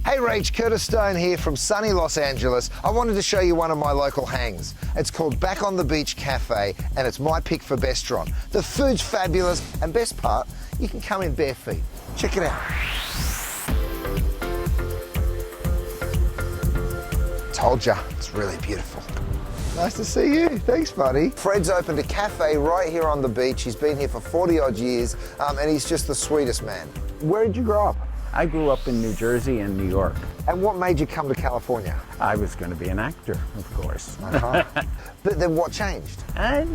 Hey Rach, Curtis Stone here from sunny Los Angeles. I wanted to show you one of my local hangs. It's called Back on the Beach Cafe and it's my pick for restaurant. The food's fabulous and best part, you can come in bare feet. Check it out. Told ya, it's really beautiful. Nice to see you. Thanks, buddy. Fred's opened a cafe right here on the beach. He's been here for 40 odd years and he's just the sweetest man. Where did you grow up? I grew up in New Jersey and New York. And what made you come to California? I was going to be an actor, of course. But then what changed?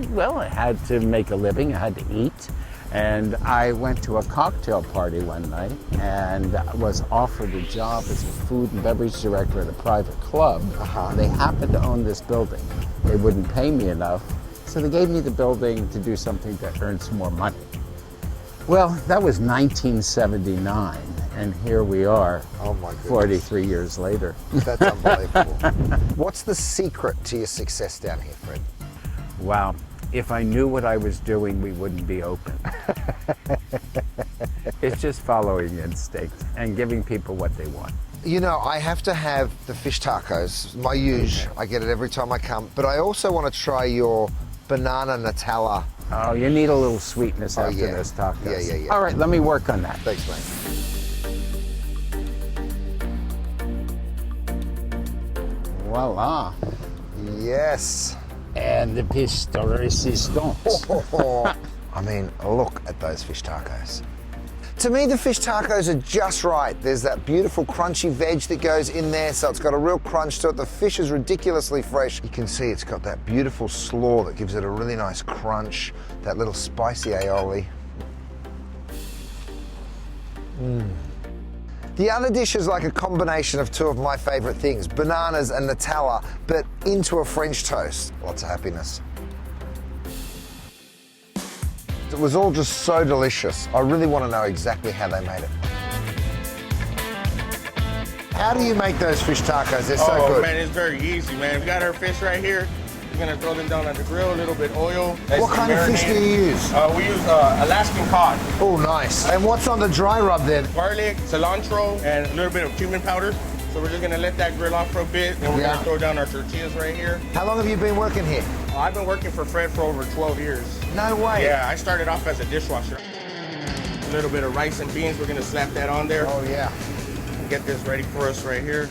Well, I had to make a living, I had to eat. And I went to a cocktail party one night and was offered a job as a food and beverage director at a private club. They happened to own this building. They wouldn't pay me enough, so they gave me the building to do something that earned some more money. Well, that was 1979, and here we are, oh my goodness, 43 years later. That's unbelievable. What's the secret to your success down here, Fred? Wow. If I knew what I was doing, we wouldn't be open. It's just following instinct and giving people what they want. You know, I have to have the fish tacos, my usual. I get it every time I come, but I also want to try your banana Nutella. Oh, you need a little sweetness after those tacos. Yeah. All right, let me work on that. Thanks, mate. Voila. Yes. And the piece de resistance. I mean, look at those fish tacos. To me, the fish tacos are just right. There's that beautiful crunchy veg that goes in there, so it's got a real crunch to it. The fish is ridiculously fresh. You can see it's got that beautiful slaw that gives it a really nice crunch, that little spicy aioli. The other dish is like a combination of two of my favorite things, bananas and Nutella, but into a French toast. Lots of happiness. It was all just so delicious. I really want to know exactly how they made it. How do you make those fish tacos? They're so good. Oh man, it's very easy, man. We got our fish right here. We're gonna throw them down on the grill, a little bit oil. What kind of fish do you use? We use Alaskan cod. Oh, nice. And what's on the dry rub there? Garlic, cilantro, and a little bit of cumin powder. So we're just gonna let that grill off for a bit, and we're gonna throw down our tortillas right here. How long have you been working here? I've been working for Fred for over 12 years. No way. Yeah, I started off as a dishwasher. A little bit of rice and beans, we're gonna slap that on there. Oh yeah. Get this ready for us right here.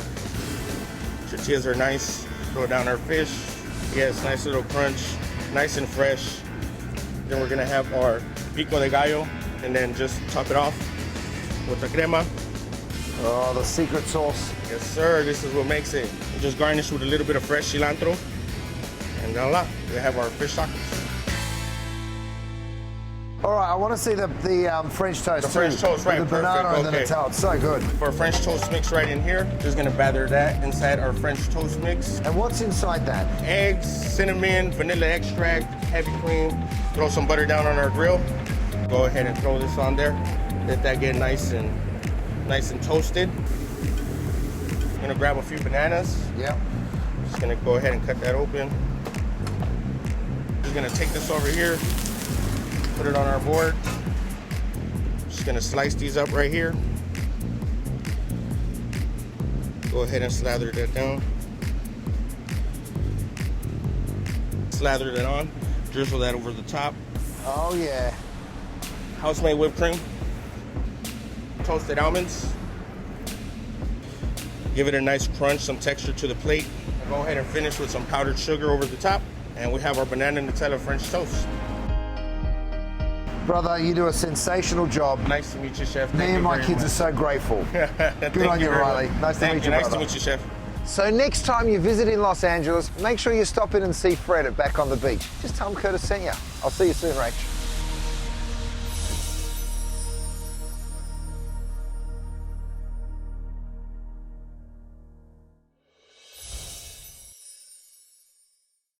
Tortillas are nice. Throw down our fish. Yes, nice little crunch, nice and fresh. Then we're gonna have our pico de gallo, and then just top it off with the crema. Oh, the secret sauce. Yes, sir, this is what makes it. We just garnish with a little bit of fresh cilantro, and voila, we have our fish tacos. All right, I want to see the French toast. The French toast, right, the banana perfect, and the Nutella. It's so good. For our French toast mix right in here, just gonna bather that inside our French toast mix. And what's inside that? Eggs, cinnamon, vanilla extract, heavy cream. Throw some butter down on our grill. Go ahead and throw this on there. Let that get nice and toasted. I'm gonna grab a few bananas. Yeah. Just gonna go ahead and cut that open. Just gonna take this over here, put it on our board. Just gonna slice these up right here. Go ahead and slather that down. Slather that on, drizzle that over the top. Oh yeah. House-made whipped cream. Toasted almonds. Give it a nice crunch, some texture to the plate. Go ahead and finish with some powdered sugar over the top. And we have our banana Nutella French toast. Brother, you do a sensational job. Nice to meet you, Chef. Me and my kids are so grateful. Good on you, Riley. Nice to meet you, Nice brother. to meet you, Chef. So next time you visit in Los Angeles, make sure you stop in and see Fred at Back on the Beach. Just tell him Curtis sent you. I'll see you soon, Rach.